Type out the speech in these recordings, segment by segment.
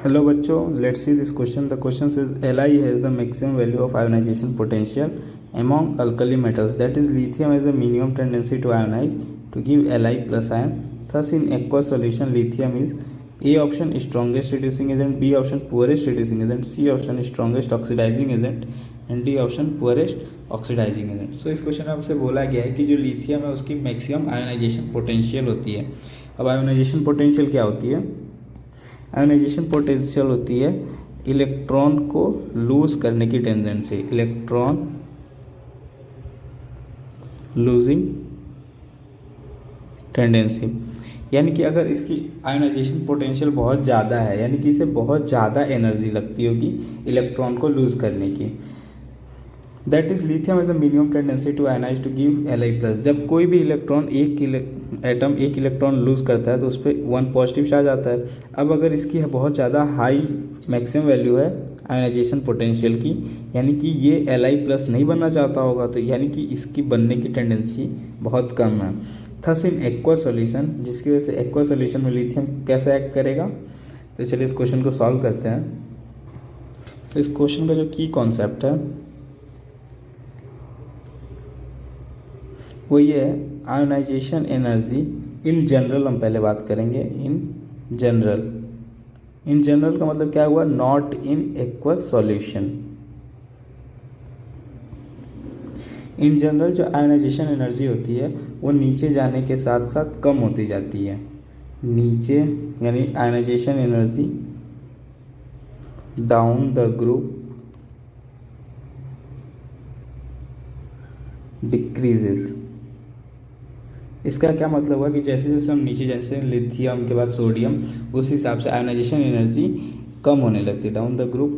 Hello बच्चों, let's see this question. The question is Li has the maximum value of ionization potential among alkali metals, that is lithium has a minimum tendency to ionize to give Li plus ion. Thus in aqueous solution lithium is A option strongest reducing agent, B option poorest reducing agent, C option strongest oxidizing agent and D option poorest oxidizing agent. So इस question में आपसे बोला गया है कि जो lithium है उसकी मैक्सिमम आयोनाइजेशन पोटेंशियल होती है. अब आयोनाइजेशन पोटेंशियल क्या होती है? आयोनाइजेशन पोटेंशियल होती है इलेक्ट्रॉन को लूज करने की टेंडेंसी, इलेक्ट्रॉन लूजिंग टेंडेंसी. यानी कि अगर इसकी आयोनाइजेशन पोटेंशियल बहुत ज़्यादा है, यानी कि इसे बहुत ज़्यादा एनर्जी लगती होगी इलेक्ट्रॉन को लूज करने की. That is lithium has the minimum tendency to ionise to give Li+. जब कोई भी इलेक्ट्रॉन एटम एक इलेक्ट्रॉन लूज करता है तो उस पर 1 पॉजिटिव चार्ज आता है. अब अगर इसकी बहुत ज़्यादा हाई मैक्सिमम वैल्यू है आयोनाइजेशन पोटेंशियल की, यानी कि ये Li+ नहीं बनना चाहता होगा, तो यानी कि इसकी बनने की टेंडेंसी बहुत कम है. थस इन एक्वा सॉल्यूशन, जिसकी वजह से एक्वा सॉल्यूशन में लिथियम कैसे एक्ट करेगा. तो चलिए इस क्वेश्चन को सॉल्व करते हैं. तो इस क्वेश्चन का जो की कॉन्सेप्ट है वो ये है, आयोनाइजेशन एनर्जी इन जनरल. हम पहले बात करेंगे इन जनरल. इन जनरल का मतलब क्या हुआ? Not in aqueous solution. In general जो आयोनाइजेशन एनर्जी होती है वो नीचे जाने के साथ साथ कम होती जाती है. नीचे यानी ionisation energy down the group decreases. इसका क्या मतलब हुआ कि जैसे जैसे हम नीचे, जैसे लिथियम के बाद सोडियम, उस हिसाब से आयोनाइजेशन एनर्जी कम होने लगती है. Down the group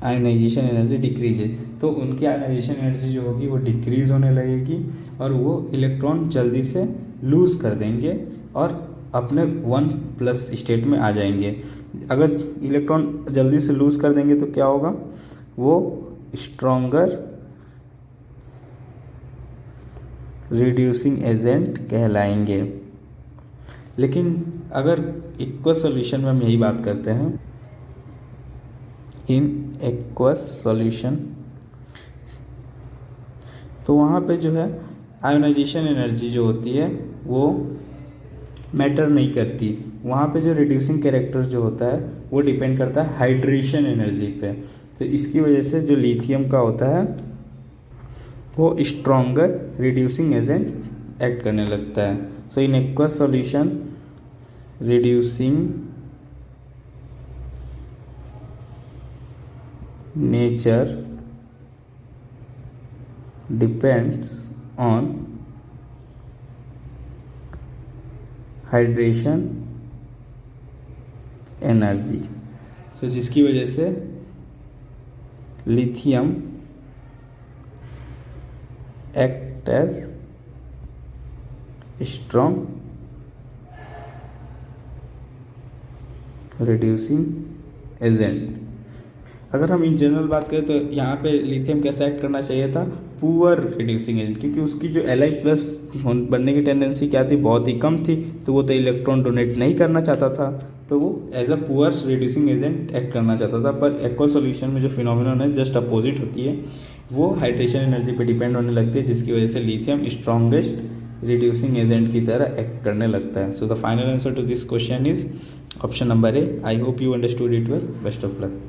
ionisation energy decreases, तो उनकी आयोनाइजेशन एनर्जी जो होगी वो डिक्रीज होने लगेगी और वो इलेक्ट्रॉन जल्दी से लूज कर देंगे और अपने 1+ स्टेट में आ जाएंगे. अगर इलेक्ट्रॉन जल्दी से लूज कर देंगे तो क्या होगा? वो स्ट्रॉन्गर रिड्यूसिंग एजेंट कहलाएंगे. लेकिन अगर एक्वस सॉल्यूशन में हम यही बात करते हैं, इन एक्वस सॉल्यूशन, तो वहाँ पे जो है आयोनाइजेशन एनर्जी जो होती है वो मैटर नहीं करती. वहाँ पे जो रिड्यूसिंग कैरेक्टर जो होता है वो डिपेंड करता है हाइड्रेशन एनर्जी पे. तो इसकी वजह से जो लिथियम का होता है वो स्ट्रॉन्गर रिड्यूसिंग एजेंट एक्ट करने लगता है. So in aqueous solution reducing nature depends on hydration energy. So जिसकी वजह से lithium act as strong reducing agent. अगर हम इन जनरल बात करें तो यहाँ पे लिथियम कैसा एक्ट करना चाहिए था? पुअर रिड्यूसिंग एजेंट, क्योंकि उसकी जो Li+ बनने की टेंडेंसी क्या थी? बहुत ही कम थी. तो वो तो इलेक्ट्रॉन डोनेट नहीं करना चाहता था, तो वो as a poor reducing agent act करना चाहता था. पर एक्वा सॉल्यूशन में जो फिनोमिनन है जस्ट अपोजिट होती है, वो हाइड्रेशन एनर्जी पे डिपेंड होने लगती है, जिसकी वजह से लिथियम स्ट्रॉन्गेस्ट रिड्यूसिंग एजेंट की तरह एक्ट करने लगता है. So the final answer to this question is option number A. I hope you understood it well. Best of luck.